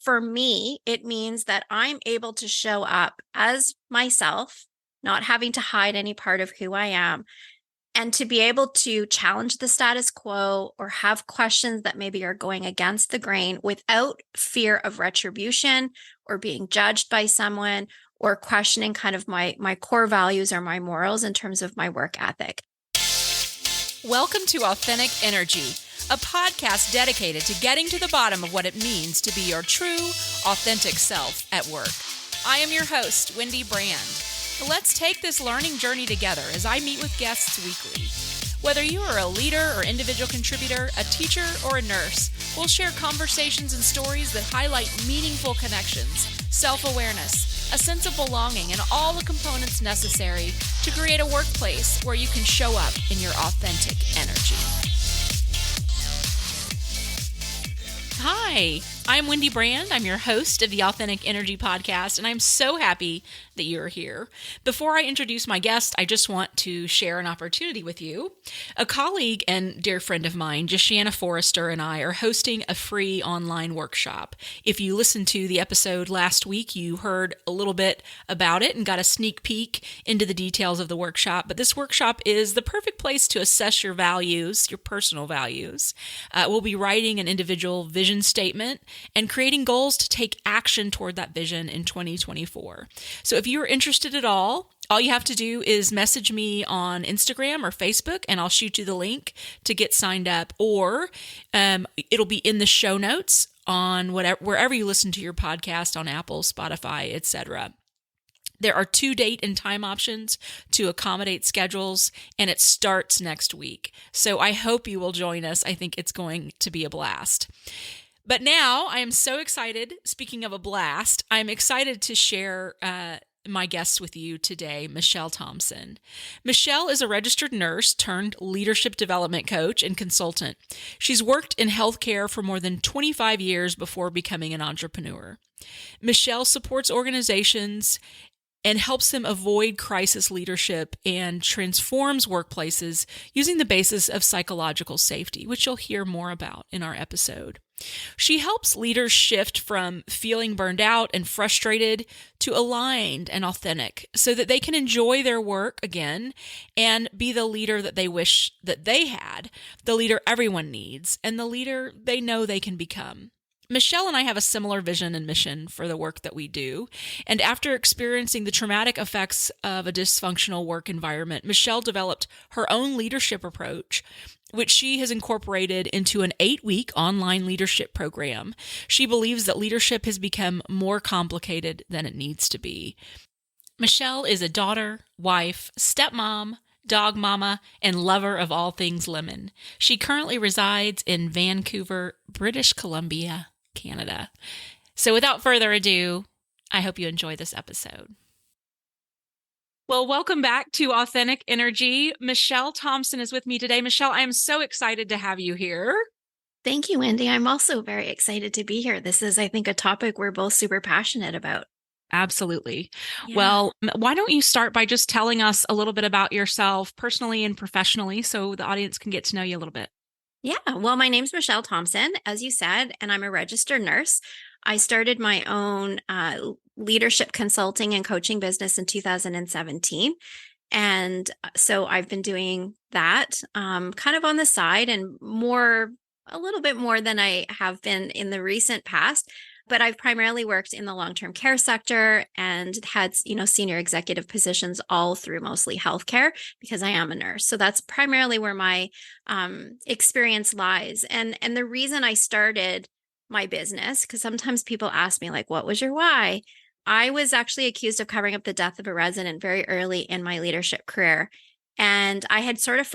for me, it means that I'm able to show up as myself, not having to hide any part of who I am, and to be able to challenge the status quo or have questions that maybe are going against the grain without fear of retribution or being judged by someone or questioning kind of my core values or my morals in terms of my work ethic. Welcome to Authentic Energy, a podcast dedicated to getting to the bottom of what it means to be your true, authentic self at work. I am your host, Wendy Brand. Let's take this learning journey together as I meet with guests weekly. Whether you are a leader or individual contributor, a teacher or a nurse, we'll share conversations and stories that highlight meaningful connections, self-awareness, a sense of belonging, and all the components necessary to create a workplace where you can show up in your authentic energy. Hi, I'm Wendy Brand. I'm your host of the Authentic Energy Podcast, and I'm so happy that you're here. Before I introduce my guest, I just want to share an opportunity with you. A colleague and dear friend of mine, Jashana Forrester, and I are hosting a free online workshop. If you listened to the episode last week, you heard a little bit about it and got a sneak peek into the details of the workshop. But this workshop is the perfect place to assess your values, your personal values. We'll be writing an individual vision statement and creating goals to take action toward that vision in 2024. So if you're interested at all you have to do is message me on Instagram or Facebook, and I'll shoot you the link to get signed up, or it'll be in the show notes on wherever you listen to your podcast, on Apple, Spotify, etc. There are 2 date and time options to accommodate schedules, and it starts next week. So I hope you will join us. I think it's going to be a blast. But now I am so excited. Speaking of a blast, I'm excited to share my guest with you today, Michele Thomson. Michele is a registered nurse turned leadership development coach and consultant. She's worked in healthcare for more than 25 years before becoming an entrepreneur. Michele supports organizations and helps them avoid crisis leadership and transforms workplaces using the basis of psychological safety, which you'll hear more about in our episode. She helps leaders shift from feeling burned out and frustrated to aligned and authentic so that they can enjoy their work again and be the leader that they wish that they had, the leader everyone needs, and the leader they know they can become. Michele and I have a similar vision and mission for the work that we do. And after experiencing the traumatic effects of a dysfunctional work environment, Michele developed her own leadership approach, which she has incorporated into an 8-week online leadership program. She believes that leadership has become more complicated than it needs to be. Michele is a daughter, wife, stepmom, dog mama, and lover of all things lemon. She currently resides in Vancouver, British Columbia, Canada. So without further ado, I hope you enjoy this episode. Well, welcome back to Authentic Energy. Michele Thomson is with me today. Michele, I am so excited to have you here. Thank you, Wendy. I'm also very excited to be here. This is, I think, a topic we're both super passionate about. Absolutely. Yeah. Well, why don't you start by just telling us a little bit about yourself personally and professionally so the audience can get to know you a little bit? Yeah. Well, my name's Michele Thomson, as you said, and I'm a registered nurse. I started my own leadership consulting and coaching business in 2017. And so I've been doing that kind of on the side and a little bit more than I have been in the recent past. But I've primarily worked in the long-term care sector and had, senior executive positions all through mostly healthcare because I am a nurse. So that's primarily where my experience lies. And the reason I started my business, because sometimes people ask me, like, what was your why? I was actually accused of covering up the death of a resident very early in my leadership career. And I had sort of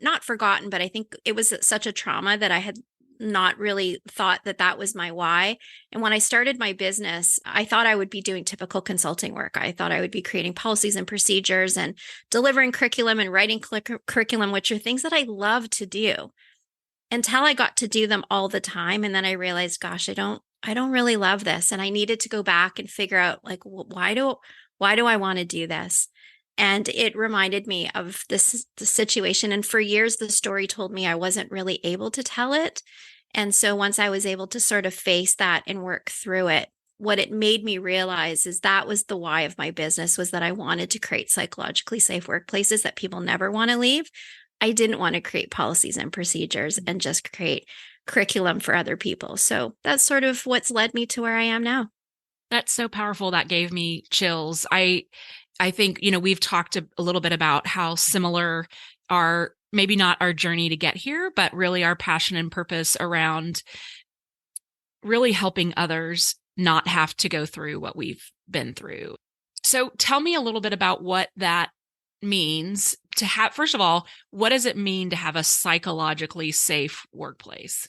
not forgotten, but I think it was such a trauma that I had not really thought that that was my why. And when I started my business, I thought I would be doing typical consulting work. I thought I would be creating policies and procedures and delivering curriculum and writing curriculum, which are things that I love to do, until I got to do them all the time. And then I realized, gosh, I don't really love this. And I needed to go back and figure out, like, why do I want to do this? And it reminded me of the situation. And for years, the story told me I wasn't really able to tell it. And so once I was able to sort of face that and work through it, what it made me realize is that was the why of my business, was that I wanted to create psychologically safe workplaces that people never want to leave. I didn't want to create policies and procedures and just create curriculum for other people. So that's sort of what's led me to where I am now. That's so powerful. That gave me chills. I think, we've talked a little bit about how similar our, maybe not our journey to get here, but really our passion and purpose around really helping others not have to go through what we've been through. So tell me a little bit about what that means to have, first of all, what does it mean to have a psychologically safe workplace?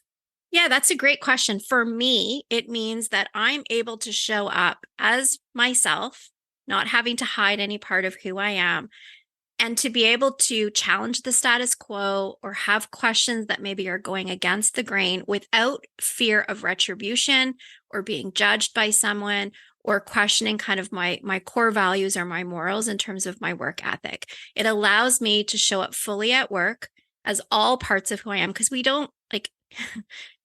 Yeah, that's a great question. For me, it means that I'm able to show up as myself, not having to hide any part of who I am, and to be able to challenge the status quo or have questions that maybe are going against the grain without fear of retribution or being judged by someone or questioning kind of my core values or my morals in terms of my work ethic. It allows me to show up fully at work as all parts of who I am, because we don't like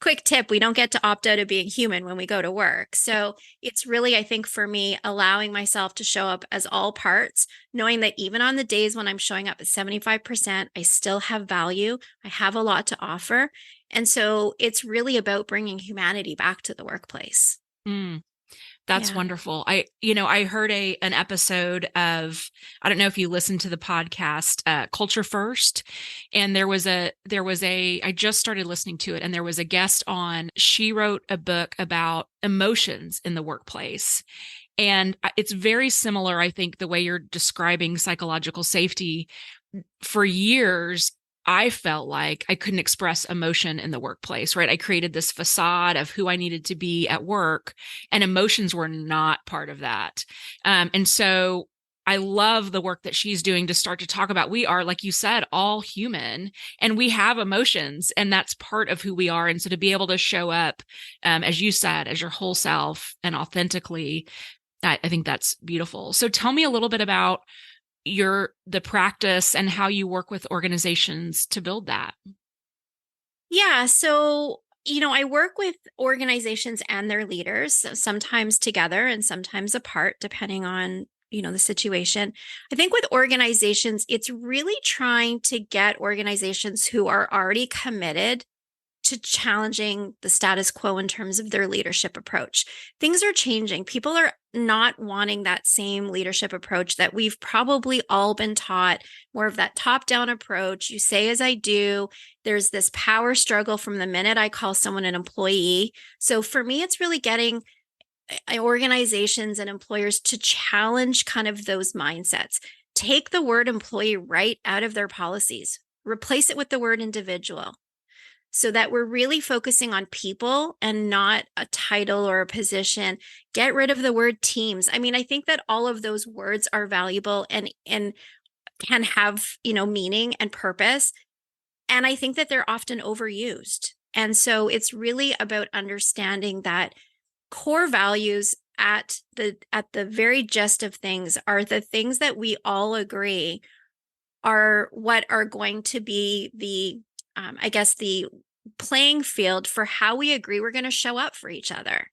quick tip, we don't get to opt out of being human when we go to work. So it's really, I think for me, allowing myself to show up as all parts, knowing that even on the days when I'm showing up at 75%, I still have value. I have a lot to offer. And so it's really about bringing humanity back to the workplace. Mm. That's Yeah. wonderful. I heard an episode of, I don't know if you listened to the podcast, Culture First, and I just started listening to it, and there was a guest on. She wrote a book about emotions in the workplace. And it's very similar, I think, the way you're describing psychological safety. For years, I felt like I couldn't express emotion in the workplace, right? I created this facade of who I needed to be at work, and emotions were not part of that. And so I love the work that she's doing to start to talk about, we are, like you said, all human, and we have emotions, and that's part of who we are. And so to be able to show up, as you said, as your whole self and authentically, I think that's beautiful. So tell me a little bit about the practice and how you work with organizations to build that. Yeah. So, I work with organizations and their leaders, sometimes together and sometimes apart, depending on, the situation. I think with organizations, it's really trying to get organizations who are already committed to challenging the status quo in terms of their leadership approach. Things are changing. People are not wanting that same leadership approach that we've probably all been taught, more of that top down approach. You say as I do. There's this power struggle from the minute I call someone an employee. So for me, it's really getting organizations and employers to challenge kind of those mindsets. Take the word employee right out of their policies, replace it with the word individual, so that we're really focusing on people and not a title or a position. Get rid of the word teams. I mean, I think that all of those words are valuable and can have, meaning and purpose. And I think that they're often overused. And so it's really about understanding that core values at the very gist of things are the things that we all agree are what are going to be I guess, the playing field for how we agree we're going to show up for each other.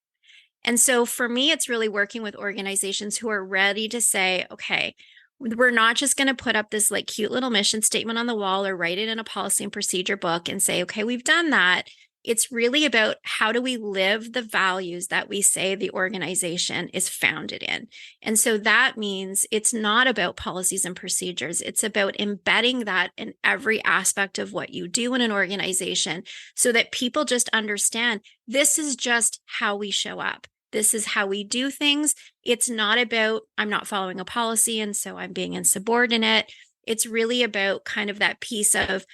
And so for me, it's really working with organizations who are ready to say, okay, we're not just going to put up this like cute little mission statement on the wall or write it in a policy and procedure book and say, okay, we've done that. It's really about how do we live the values that we say the organization is founded in. And so that means it's not about policies and procedures. It's about embedding that in every aspect of what you do in an organization so that people just understand this is just how we show up. This is how we do things. It's not about, I'm not following a policy and so I'm being insubordinate. It's really about kind of that piece of,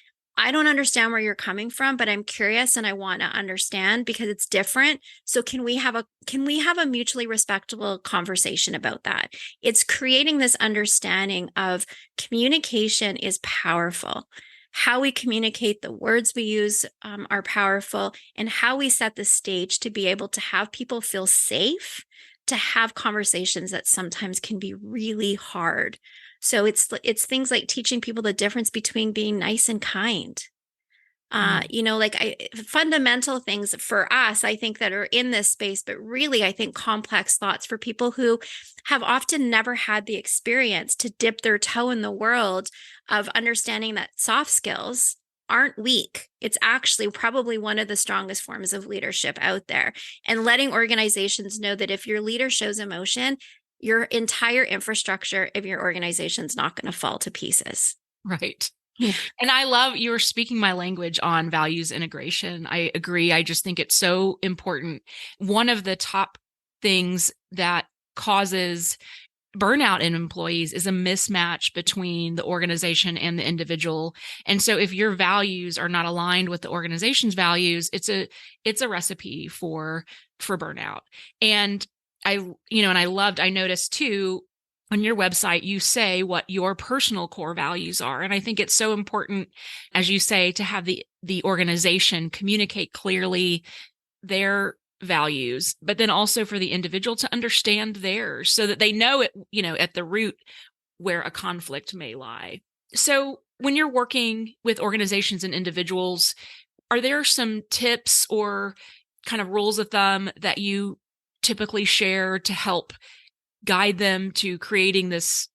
I don't understand where you're coming from, but I'm curious and I want to understand because it's different. So can we have a mutually respectable conversation about that? It's creating this understanding of communication is powerful. How we communicate, the words we use are powerful, and how we set the stage to be able to have people feel safe to have conversations that sometimes can be really hard. So it's things like teaching people the difference between being nice and kind. Mm. Fundamental things for us, I think, that are in this space, but really, I think complex thoughts for people who have often never had the experience to dip their toe in the world of understanding that soft skills aren't weak. It's actually probably one of the strongest forms of leadership out there. And letting organizations know that if your leader shows emotion, your entire infrastructure of your organization is not going to fall to pieces. Right. Yeah. And I love you're speaking my language on values integration. I agree. I just think it's so important. One of the top things that causes burnout in employees is a mismatch between the organization and the individual. And so if your values are not aligned with the organization's values, it's a recipe for burnout. And I noticed too on your website, you say what your personal core values are. And I think it's so important, as you say, to have the organization communicate clearly their values, but then also for the individual to understand theirs so that they know it, at the root where a conflict may lie. So when you're working with organizations and individuals, are there some tips or kind of rules of thumb that you typically share to help guide them to creating this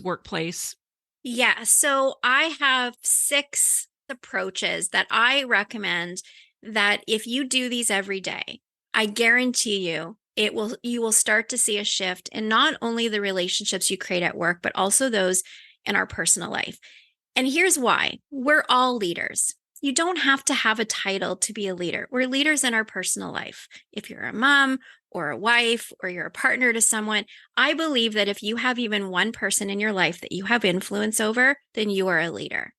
workplace? Yeah. So I have 6 approaches that I recommend that if you do these every day, I guarantee you will start to see a shift in not only the relationships you create at work, but also those in our personal life. And here's why. We're all leaders. You don't have to have a title to be a leader. We're leaders in our personal life. If you're a mom or a wife or you're a partner to someone, I believe that if you have even one person in your life that you have influence over, then you are a leader.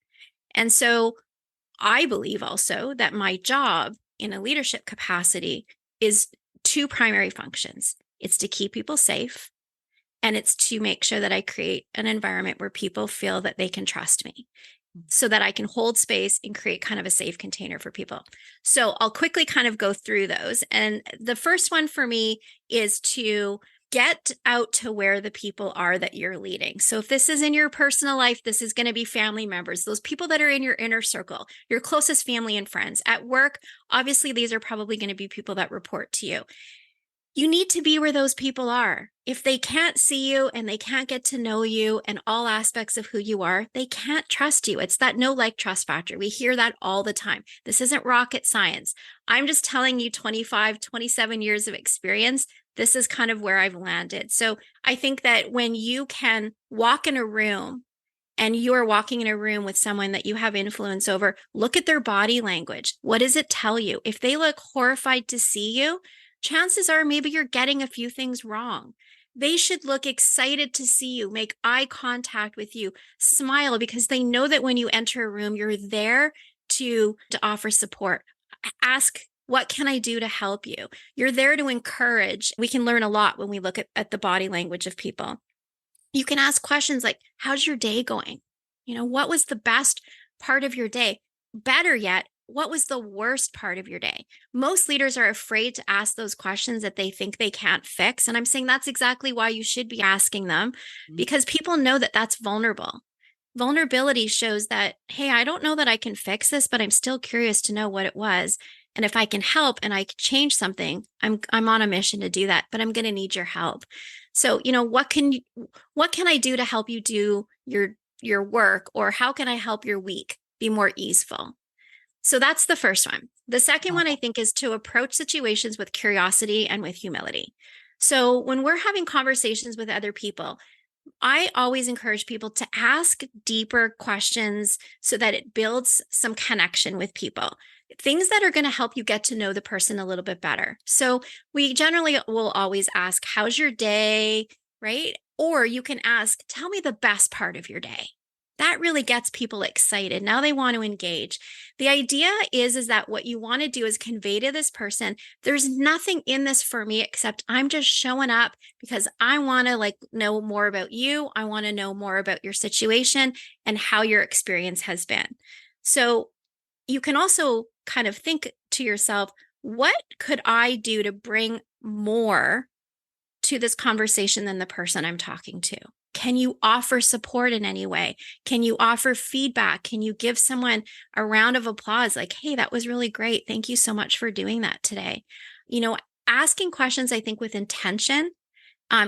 And so I believe also that my job in a leadership capacity is 2 primary functions. It's to keep people safe, and it's to make sure that I create an environment where people feel that they can trust me so that I can hold space and create kind of a safe container for people. So I'll quickly kind of go through those. And the first one for me is to get out to where the people are that you're leading. So if this is in your personal life, this is going to be family members, those people that are in your inner circle, your closest family and friends. At work, obviously, these are probably going to be people that report to you. You need to be where those people are. If they can't see you and they can't get to know you and all aspects of who you are, they can't trust you. It's that no like trust factor. We hear that all the time. This isn't rocket science. I'm just telling you 25, 27 years of experience. This is kind of where I've landed. So I think that when you can walk in a room and you are walking in a room with someone that you have influence over, look at their body language. What does it tell you? If they look horrified to see you, chances are maybe you're getting a few things wrong. They should look excited to see you, make eye contact with you, smile, because they know that when you enter a room, you're there to offer support. Ask, what can I do to help you? You're there to encourage. We can learn a lot when we look at the body language of people. You can ask questions like, how's your day going? What was the best part of your day? Better yet, what was the worst part of your day? Most leaders are afraid to ask those questions that they think they can't fix. And I'm saying that's exactly why you should be asking them, because people know that that's vulnerable. Vulnerability shows that, hey, I don't know that I can fix this, but I'm still curious to know what it was. And if I can help and I can change something, I'm on a mission to do that, but I'm going to need your help. So, what can I do to help you do your work, or how can I help your week be more easeful? So that's the first one. The second one, I think, is to approach situations with curiosity and with humility. So when we're having conversations with other people, I always encourage people to ask deeper questions so that it builds some connection with people, things that are going to help you get to know the person a little bit better. So we generally will always ask, how's your day? Right? Or you can ask, tell me the best part of your day. That really gets people excited. Now they want to engage. The idea is that what you want to do is convey to this person, there's nothing in this for me except I'm just showing up because I want to know more about you. I want to know more about your situation and how your experience has been. So you can also kind of think to yourself, what could I do to bring more to this conversation than the person I'm talking to? Can you offer support in any way? Can you offer feedback? Can you give someone a round of applause? Like, hey, that was really great. Thank you so much for doing that today. You know, asking questions, I think, with intention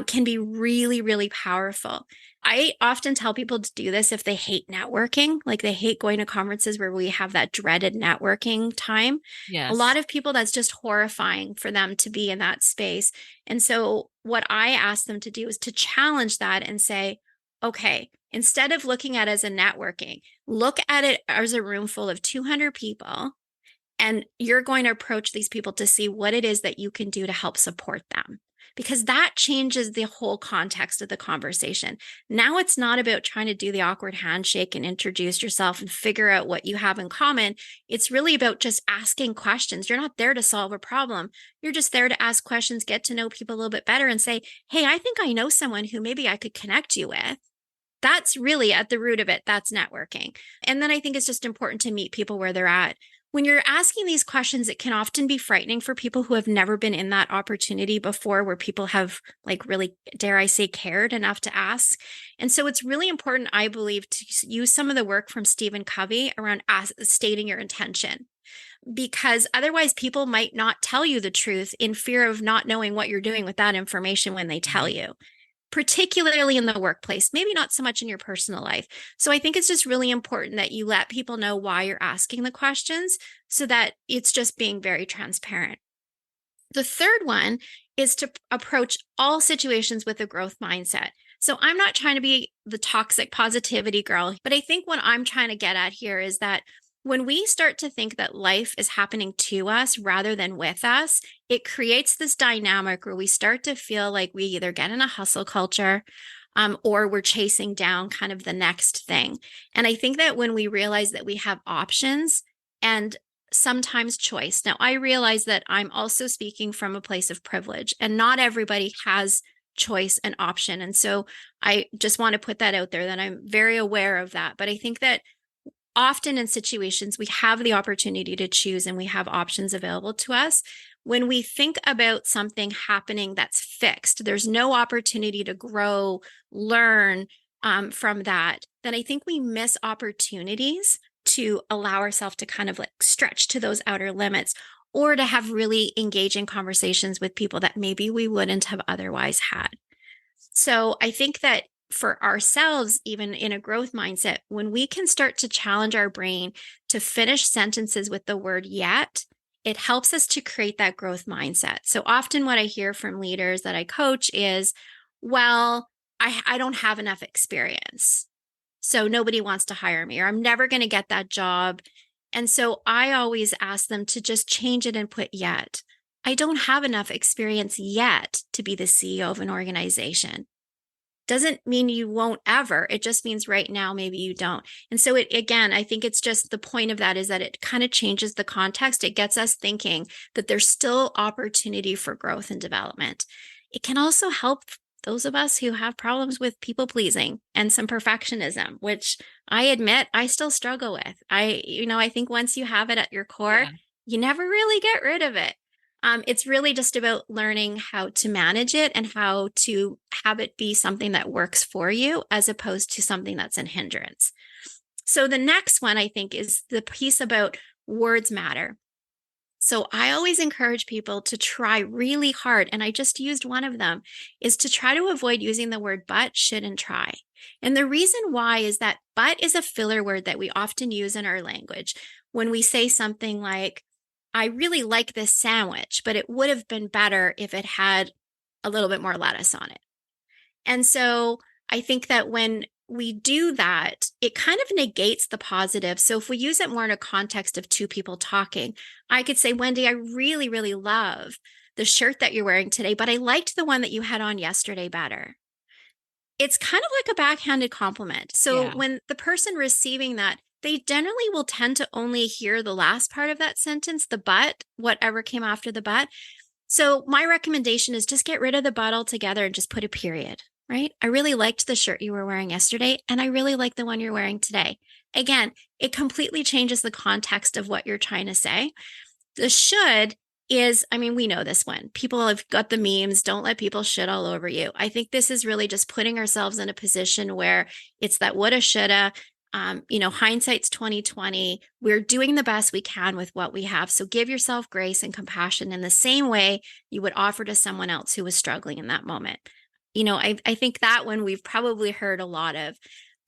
can be really, really powerful. I often tell people to do this if they hate networking, like they hate going to conferences where we have that dreaded networking time. A lot Yes. of people, that's just horrifying for them to be in that space. And so, what I ask them to do is to challenge that and say, okay, instead of looking at it as a networking, look at it as a room full of 200 people. And you're going to approach these people to see what it is that you can do to help support them, because that changes the whole context of the conversation. Now it's not about trying to do the awkward handshake and introduce yourself and figure out what you have in common. It's really about just asking questions. You're not there to solve a problem. You're just there to ask questions, get to know people a little bit better, and say, hey, I think I know someone who maybe I could connect you with. That's really at the root of it. That's networking. And then I think it's just important to meet people where they're at. When you're asking these questions, it can often be frightening for people who have never been in that opportunity before, where people have, like, really, dare I say, cared enough to ask. And so it's really important, I believe, to use some of the work from Stephen Covey around stating your intention, because otherwise people might not tell you the truth in fear of not knowing what you're doing with that information when they tell Right. you, particularly in the workplace, maybe not so much in your personal life. So I think it's just really important that you let people know why you're asking the questions, so that it's just being very transparent. The third one is to approach all situations with a growth mindset. So I'm not trying to be the toxic positivity girl, but I think what I'm trying to get at here is that when we start to think that life is happening to us rather than with us, it creates this dynamic where we start to feel like we either get in a hustle culture, or we're chasing down kind of the next thing. And I think that when we realize that we have options and sometimes choice. Now, I realize that I'm also speaking from a place of privilege, and not everybody has choice and option. And so I just want to put that out there, that I'm very aware of that. But I think that often in situations, we have the opportunity to choose and we have options available to us. When we think about something happening that's fixed, there's no opportunity to grow, learn from that, then I think we miss opportunities to allow ourselves to kind of like stretch to those outer limits, or to have really engaging conversations with people that maybe we wouldn't have otherwise had. So I think that for ourselves, even in a growth mindset, when we can start to challenge our brain to finish sentences with the word yet, it helps us to create that growth mindset. So often what I hear from leaders that I coach is, well, I don't have enough experience, so nobody wants to hire me, or I'm never going to get that job. And so I always ask them to just change it and put yet. I don't have enough experience yet to be the CEO of an organization. Doesn't mean you won't ever. It just means right now, maybe you don't. And so it, again, I think it's just the point of that is that it kind of changes the context. It gets us thinking that there's still opportunity for growth and development. It can also help those of us who have problems with people pleasing and some perfectionism, which I admit I still struggle with. I think once you have it at your core, Yeah. you never really get rid of it. It's really just about learning how to manage it and how to have it be something that works for you, as opposed to something that's an hindrance. So the next one, I think, is the piece about words matter. So I always encourage people to try really hard, and I just used one of them, is to try to avoid using the word but, should, and try. And the reason why is that but is a filler word that we often use in our language when we say something like, I really like this sandwich, but it would have been better if it had a little bit more lettuce on it. And so I think that when we do that, it kind of negates the positive. So if we use it more in a context of two people talking, I could say, Wendy, I really, really love the shirt that you're wearing today, but I liked the one that you had on yesterday better. It's kind of like a backhanded compliment. So Yeah. when the person receiving that, they generally will tend to only hear the last part of that sentence, the but, whatever came after the but. So my recommendation is just get rid of the but altogether and just put a period, right? I really liked the shirt you were wearing yesterday, and I really like the one you're wearing today. Again, it completely changes the context of what you're trying to say. The should is, I mean, we know this one. People have got the memes, don't let people shit all over you. I think this is really just putting ourselves in a position where it's that woulda, shoulda. Hindsight's 2020. We're doing the best we can with what we have. So give yourself grace and compassion in the same way you would offer to someone else who was struggling in that moment. I think that one we've probably heard a lot of.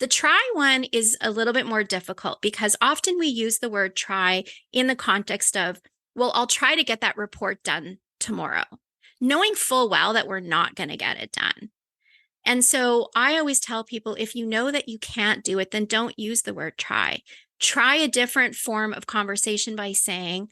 The try one is a little bit more difficult because often we use the word try in the context of, well, I'll try to get that report done tomorrow, knowing full well that we're not going to get it done. And so I always tell people, if you know that you can't do it, then don't use the word try. Try a different form of conversation by saying,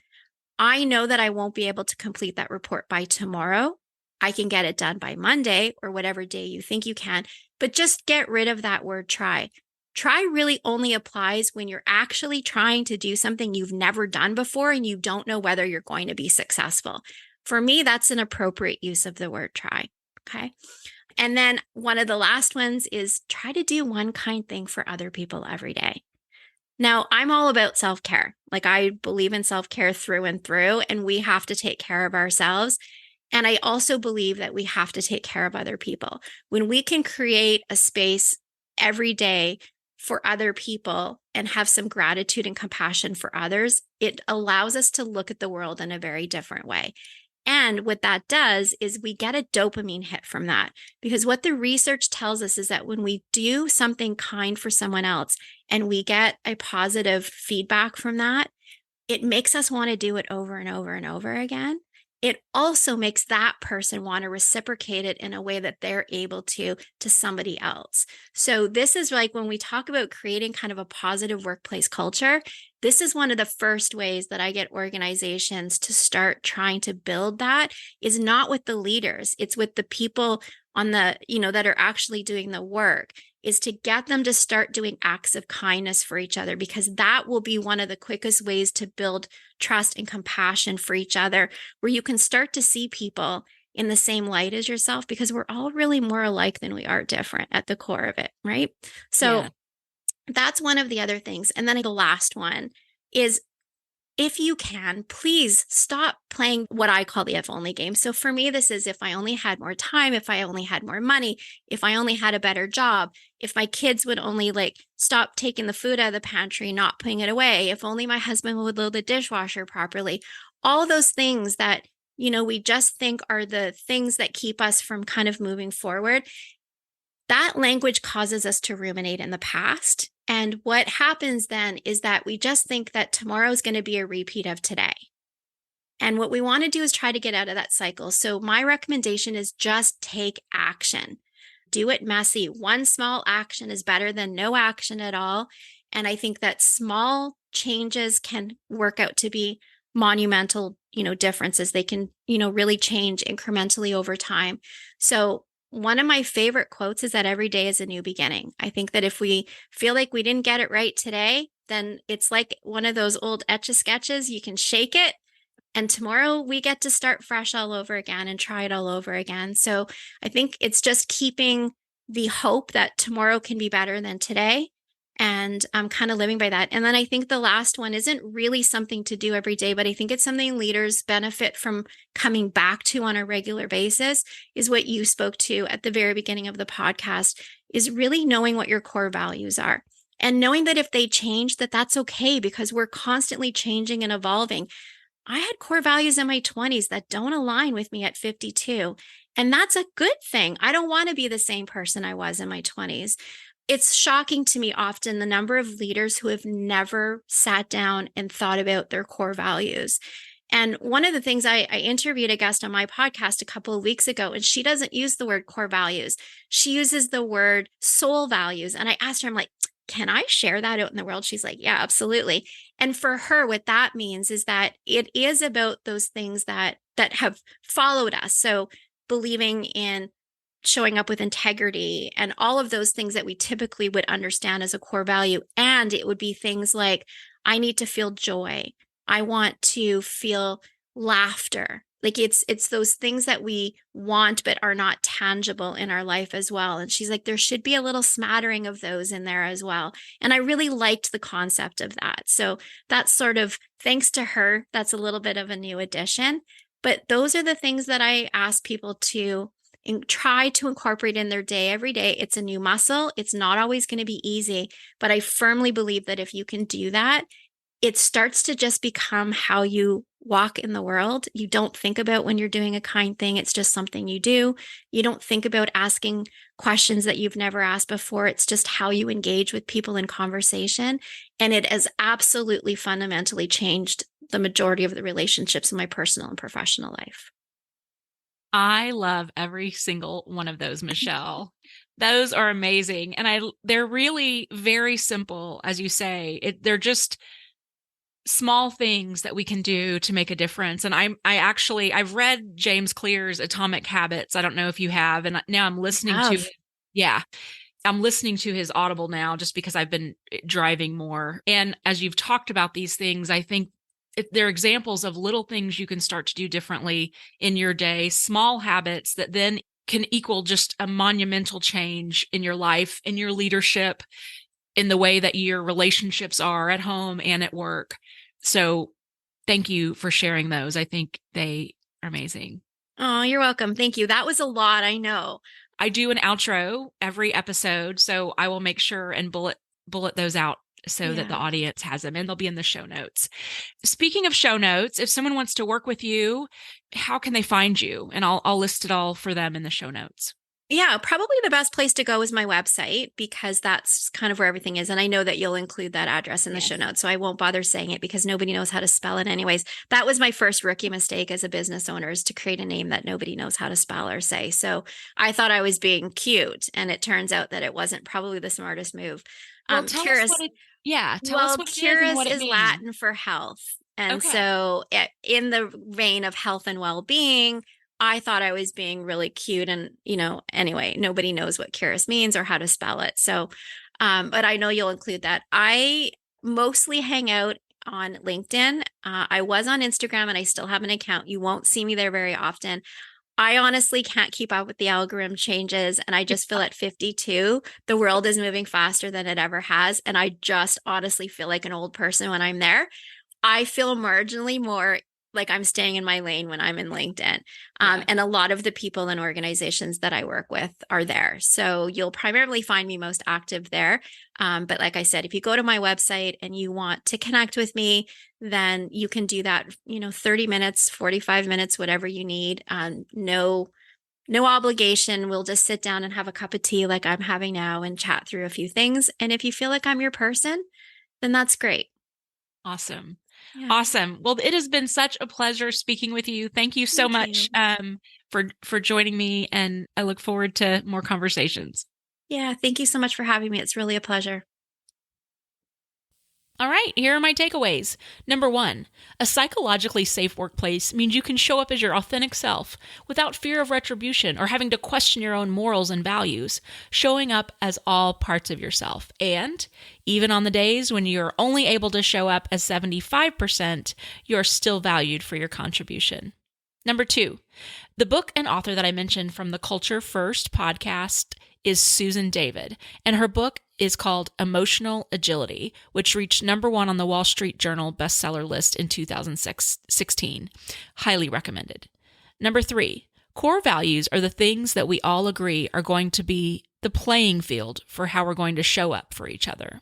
I know that I won't be able to complete that report by tomorrow. I can get it done by Monday or whatever day you think you can, but just get rid of that word try. Try really only applies when you're actually trying to do something you've never done before and you don't know whether you're going to be successful. For me, that's an appropriate use of the word try. Okay. And then one of the last ones is try to do one kind thing for other people every day. Now, I'm all about self-care. Like I believe in self-care through and through, and we have to take care of ourselves. And I also believe that we have to take care of other people. When we can create a space every day for other people and have some gratitude and compassion for others, it allows us to look at the world in a very different way. And what that does is we get a dopamine hit from that, because what the research tells us is that when we do something kind for someone else and we get a positive feedback from that, it makes us want to do it over and over and over again. It also makes that person want to reciprocate it in a way that they're able to somebody else. So this is like when we talk about creating kind of a positive workplace culture, this is one of the first ways that I get organizations to start trying to build that is not with the leaders. It's with the people on the, that are actually doing the work, is to get them to start doing acts of kindness for each other, because that will be one of the quickest ways to build trust and compassion for each other, where you can start to see people in the same light as yourself, because we're all really more alike than we are different at the core of it, right? So that's one of the other things. And then the last one is, if you can, please stop playing what I call the if only game. So for me, this is if I only had more time, if I only had more money, if I only had a better job, if my kids would only stop taking the food out of the pantry, not putting it away, if only my husband would load the dishwasher properly, all those things that, we just think are the things that keep us from kind of moving forward. That language causes us to ruminate in the past. And what happens then is that we just think that tomorrow is going to be a repeat of today. And what we want to do is try to get out of that cycle. So my recommendation is just take action. Do it messy. One small action is better than no action at all. And I think that small changes can work out to be monumental, differences. They can, really change incrementally over time. So one of my favorite quotes is that every day is a new beginning. I think that if we feel like we didn't get it right today, then it's like one of those old Etch-a-Sketches. You can shake it, and tomorrow we get to start fresh all over again and try it all over again. So I think it's just keeping the hope that tomorrow can be better than today. And I'm kind of living by that. And then I think the last one isn't really something to do every day, but I think it's something leaders benefit from coming back to on a regular basis, is what you spoke to at the very beginning of the podcast, is really knowing what your core values are and knowing that if they change, that's okay, because we're constantly changing and evolving. I had core values in my 20s that don't align with me at 52. And that's a good thing. I don't want to be the same person I was in my 20s. It's shocking to me often the number of leaders who have never sat down and thought about their core values. And one of the things I interviewed a guest on my podcast a couple of weeks ago, and she doesn't use the word core values. She uses the word soul values. And I asked her, I'm like, can I share that out in the world? She's like, yeah, absolutely. And for her, what that means is that it is about those things that have followed us. So believing in showing up with integrity and all of those things that we typically would understand as a core value. And it would be things like, I need to feel joy. I want to feel laughter. Like it's those things that we want but are not tangible in our life as well. And she's like, there should be a little smattering of those in there as well. And I really liked the concept of that. So that's sort of thanks to her, that's a little bit of a new addition. But those are the things that I ask people to try to incorporate in their day every day. It's a new muscle. It's not always going to be easy, but I firmly believe that if you can do that, it starts to just become how you walk in the world. You don't think about when you're doing a kind thing. It's just something you do. You don't think about asking questions that you've never asked before. It's just how you engage with people in conversation. And it has absolutely fundamentally changed the majority of the relationships in my personal and professional life. I love every single one of those, Michele. Those are amazing. And they're really very simple, as you say. They're just small things that we can do to make a difference. And I've read James Clear's Atomic Habits. I don't know if you have, and now I'm listening to it. Yeah. I'm listening to his Audible now just because I've been driving more. And as you've talked about these things, I think they're examples of little things you can start to do differently in your day, small habits that then can equal just a monumental change in your life, in your leadership, in the way that your relationships are at home and at work. So thank you for sharing those. I think they are amazing. Oh, you're welcome. Thank you. That was a lot, I know. I do an outro every episode, so I will make sure and bullet those out so that the audience has them, and they'll be in the show notes. Speaking of show notes, if someone wants to work with you, how can they find you? And I'll list it all for them in the show notes. Yeah, probably the best place to go is my website because that's kind of where everything is. And I know that you'll include that address in the show notes. So I won't bother saying it because nobody knows how to spell it anyways. That was my first rookie mistake as a business owner, is to create a name that nobody knows how to spell or say. So I thought I was being cute, and it turns out that it wasn't probably the smartest move. Well, tell us what it Curus is is Latin for health. And Okay. so in the vein of health and well-being, I thought I was being really cute. And, anyway, nobody knows what Curus means or how to spell it. So, but I know you'll include that. I mostly hang out on LinkedIn. I was on Instagram and I still have an account. You won't see me there very often. I honestly can't keep up with the algorithm changes. And I just feel at 52, the world is moving faster than it ever has. And I just honestly feel like an old person when I'm there. I feel marginally more like I'm staying in my lane when I'm in LinkedIn. And a lot of the people and organizations that I work with are there. So you'll primarily find me most active there. But like I said, if you go to my website and you want to connect with me, then you can do that, 30 minutes, 45 minutes, whatever you need. No obligation. We'll just sit down and have a cup of tea like I'm having now and chat through a few things. And if you feel like I'm your person, then that's great. Awesome. Yeah. Awesome. Well, it has been such a pleasure speaking with you. Thank you so much for joining me, and I look forward to more conversations. Yeah, thank you so much for having me. It's really a pleasure. All right, here are my takeaways. Number 1, a psychologically safe workplace means you can show up as your authentic self without fear of retribution or having to question your own morals and values, showing up as all parts of yourself. And even on the days when you're only able to show up as 75%, you're still valued for your contribution. Number 2, the book and author that I mentioned from the Culture First podcast is Susan David, and her book is called Emotional Agility, which reached number 1 on the Wall Street Journal bestseller list in 2016. Highly recommended. Number 3, core values are the things that we all agree are going to be the playing field for how we're going to show up for each other.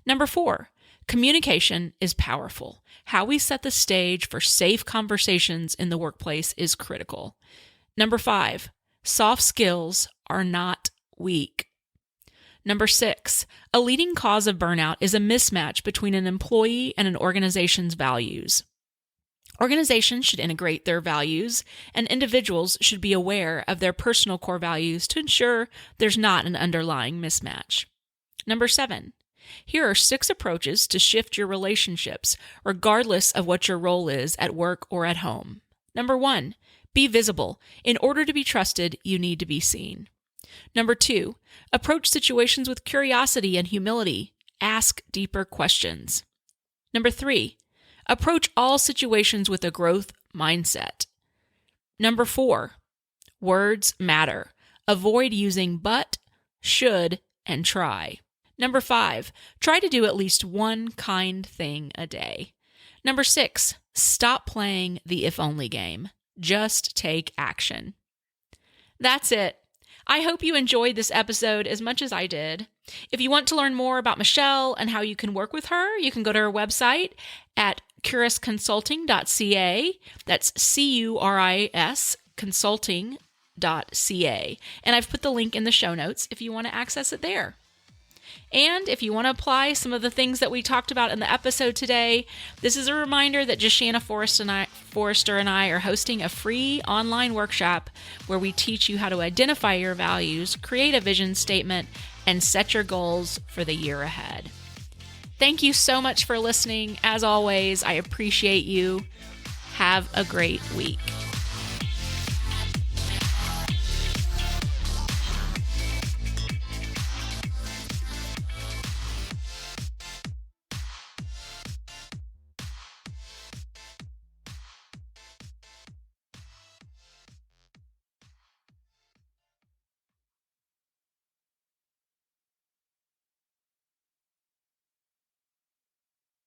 Number 4, communication is powerful. How we set the stage for safe conversations in the workplace is critical. Number 5, soft skills are not weak. Number 6, a leading cause of burnout is a mismatch between an employee and an organization's values. Organizations should integrate their values, and individuals should be aware of their personal core values to ensure there's not an underlying mismatch. Number 7, here are 6 approaches to shift your relationships, regardless of what your role is at work or at home. Number 1, be visible. In order to be trusted, you need to be seen. Number 2, approach situations with curiosity and humility. Ask deeper questions. Number 3, approach all situations with a growth mindset. Number 4, words matter. Avoid using but, should, and try. Number 5, try to do at least one kind thing a day. Number 6, stop playing the if-only game. Just take action. That's it. I hope you enjoyed this episode as much as I did. If you want to learn more about Michele and how you can work with her, you can go to her website at curisconsulting.ca. That's CURIS consulting.ca. And I've put the link in the show notes if you want to access it there. And if you want to apply some of the things that we talked about in the episode today, this is a reminder that Jashana Forrester and I are hosting a free online workshop where we teach you how to identify your values, create a vision statement, and set your goals for the year ahead. Thank you so much for listening. As always, I appreciate you. Have a great week.